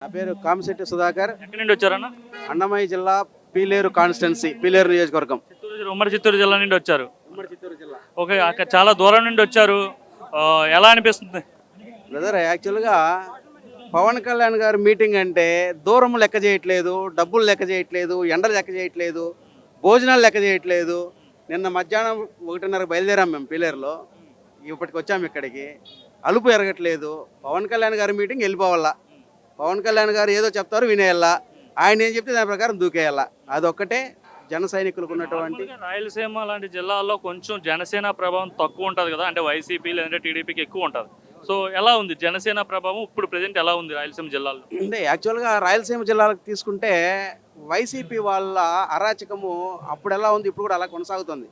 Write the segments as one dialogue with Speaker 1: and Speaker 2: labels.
Speaker 1: నా పేరు కామిశెట్టి సుధాకర్.
Speaker 2: ఎక్కడి నుండి వచ్చారన్న?
Speaker 1: అన్నమయ్య జిల్లా పీలేరు కాన్స్టిట్యున్సీ, పీలేరు నియోజకవర్గం.
Speaker 2: ఉమ్మడి చిత్తూరు జిల్లా నుండి వచ్చారు.
Speaker 1: ఉమ్మడి చిత్తూరు జిల్లా.
Speaker 2: ఓకే, అక్కడ చాలా దూరం నుండి వచ్చారు. ఎలా అనిపిస్తుంది?
Speaker 1: బ్రదర్, యాక్చువల్గా పవన్ కళ్యాణ్ గారు మీటింగ్ అంటే దూరం లెక్క చేయట్లేదు, డబ్బులు లెక్క చేయట్లేదు, ఎండలు లెక్క చేయట్లేదు, భోజనాలు లెక్క చేయట్లేదు. నిన్న మధ్యాహ్నం 1:30 బయలుదేరాం మేము పీలేరులో. ఇప్పటికి వచ్చాము ఇక్కడికి. అలుపు ఎరగట్లేదు. పవన్ కళ్యాణ్ గారి మీటింగ్ వెళ్ళిపోవాలా. పవన్ కళ్యాణ్ గారు ఏదో చెప్తారు, వినేయాలా. ఆయన ఏం చెప్తే దాని ప్రకారం దూకేయాలా. అదొక్కటే జన సైనికులకు ఉన్నటువంటి.
Speaker 2: రాయలసీమ లాంటి జిల్లాల్లో కొంచెం జనసేన ప్రభావం తక్కువ ఉంటుంది కదా, అంటే వైసీపీ లేదంటే టీడీపీకి ఎక్కువ ఉంటుంది. సో ఎలా ఉంది జనసేన ప్రభావం ఇప్పుడు ప్రెజెంట్ ఎలా ఉంది రాయలసీమ జిల్లాలో?
Speaker 1: అంటే యాక్చువల్గా రాయలసీమ జిల్లాలకు తీసుకుంటే వైసీపీ వాళ్ళ అరాచకము అప్పుడు ఎలా ఉంది, ఇప్పుడు కూడా అలా కొనసాగుతుంది.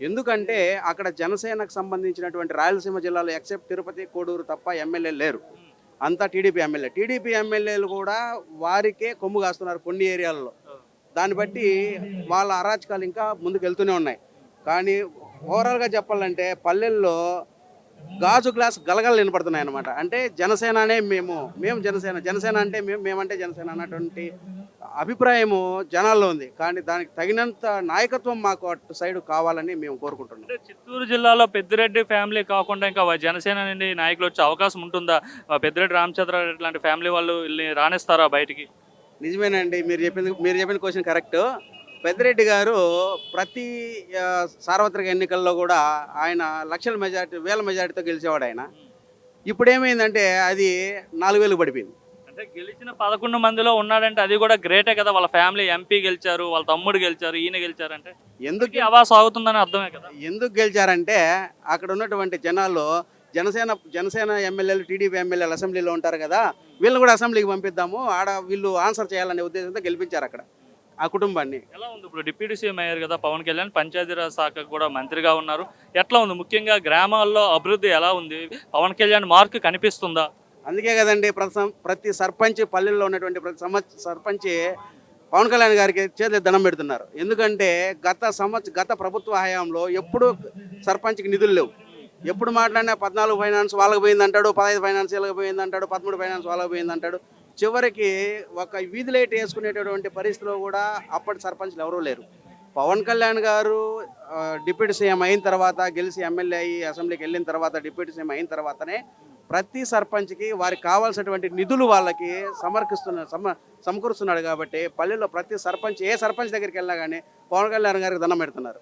Speaker 1: ఎందుకంటే అక్కడ జనసేనకు సంబంధించినటువంటి రాయలసీమ జిల్లాలో ఎక్సెప్ట్ తిరుపతి, కోడూరు తప్ప ఎమ్మెల్యేలు లేరు. అంతా టీడీపీ ఎమ్మెల్యే. టీడీపీ ఎమ్మెల్యేలు కూడా వారికే కొమ్ము కాస్తున్నారు కొన్ని ఏరియాల్లో. దాన్ని బట్టి వాళ్ళ అరాచకాలు ఇంకా ముందుకు వెళ్తూనే ఉన్నాయి. కానీ ఓవరాల్గా చెప్పాలంటే పల్లెల్లో గాజు గ్లాస్ గలగలు వినపడుతున్నాయి అన్నమాట. అంటే జనసేననే మేము జనసేన అంటే మేమంటే జనసేన అన్నటువంటి అభిప్రాయము జనాల్లో ఉంది. కానీ దానికి తగినంత నాయకత్వం మాకు అటు సైడ్ కావాలని మేము కోరుకుంటున్నాం.
Speaker 2: అంటే చిత్తూరు జిల్లాలో పెద్దిరెడ్డి ఫ్యామిలీ కాకుండా ఇంకా జనసేన నుండి నాయకులు వచ్చే అవకాశం ఉంటుందా? పెద్దిరెడ్డి రామచంద్రారెడ్డి లాంటి ఫ్యామిలీ వాళ్ళు రాణిస్తారా బయటికి?
Speaker 1: నిజమేనండి, మీరు చెప్పిన క్వశ్చన్ కరెక్ట్. పెద్దిరెడ్డి గారు ప్రతి సార్వత్రిక ఎన్నికల్లో కూడా ఆయన లక్షల మెజార్టీ, వేల మెజార్టీతో గెలిచేవాడు ఆయన. ఇప్పుడు ఏమైందంటే అది 4,000 పడిపోయింది.
Speaker 2: అంటే గెలిచిన 11 మందిలో ఉన్నాడంటే అది కూడా గ్రేటే కదా. వాళ్ళ ఫ్యామిలీ ఎంపీ గెలిచారు, వాళ్ళ తమ్ముడు గెలిచారు, ఈయన గెలిచారంటే
Speaker 1: ఎందుకు
Speaker 2: అవా సాగుతుందని అర్థమే కదా.
Speaker 1: ఎందుకు గెలిచారంటే అక్కడ ఉన్నటువంటి జనాల్లో జనసేన ఎమ్మెల్యేలు, టీడీపీ ఎమ్మెల్యేలు అసెంబ్లీలో ఉంటారు కదా, వీళ్ళని కూడా అసెంబ్లీకి పంపిద్దాము, ఆడ వీళ్ళు ఆన్సర్ చేయాలనే ఉద్దేశంతో గెలిపించారు అక్కడ ఆ కుటుంబాన్ని.
Speaker 2: ఎలా ఉంది ఇప్పుడు డిప్యూటీ సీఎం అయ్యారు కదా పవన్ కళ్యాణ్, పంచాయతీరాజ్ శాఖకు కూడా మంత్రిగా ఉన్నారు. ఎట్లా ఉంది ముఖ్యంగా గ్రామాల్లో అభివృద్ధి ఎలా ఉంది? పవన్ కళ్యాణ్ మార్క్ కనిపిస్తుందా?
Speaker 1: అందుకే కదండి ప్రతి సర్పంచ్, పల్లెల్లో ఉన్నటువంటి ప్రతి సర్పంచ్ పవన్ కళ్యాణ్ గారికి చేతులు దండం పెడుతున్నారు. ఎందుకంటే గత ప్రభుత్వ హయాంలో ఎప్పుడు సర్పంచ్కి నిధులు లేవు. ఎప్పుడు మాట్లాడినా 14 ఫైనాన్స్ వాళ్ళకి పోయిందంటాడు, 15 ఫైనాన్స్ వీళ్ళకి పోయిందంటాడు, 13 ఫైనాన్స్ వాళ్ళకి పోయిందంటాడు. చివరికి ఒక వీధి లైట్ వేసుకునేటటువంటి పరిస్థితిలో కూడా అప్పటి సర్పంచ్లు ఎవరూ లేరు. పవన్ కళ్యాణ్ గారు డిప్యూటీ సీఎం అయిన తర్వాత, గెలిచి ఎమ్మెల్యే అయ్యి అసెంబ్లీకి వెళ్ళిన తర్వాత, డిప్యూటీ సీఎం అయిన తర్వాతనే ప్రతి సర్పంచ్కి వారికి కావాల్సినటువంటి నిధులు వాళ్ళకి సమకూరుస్తున్నాడు. కాబట్టి పల్లెల్లో ప్రతి సర్పంచ్, ఏ సర్పంచ్ దగ్గరికి వెళ్ళినా కానీ పవన్ కళ్యాణ్ గారికి దండం పెడుతున్నారు.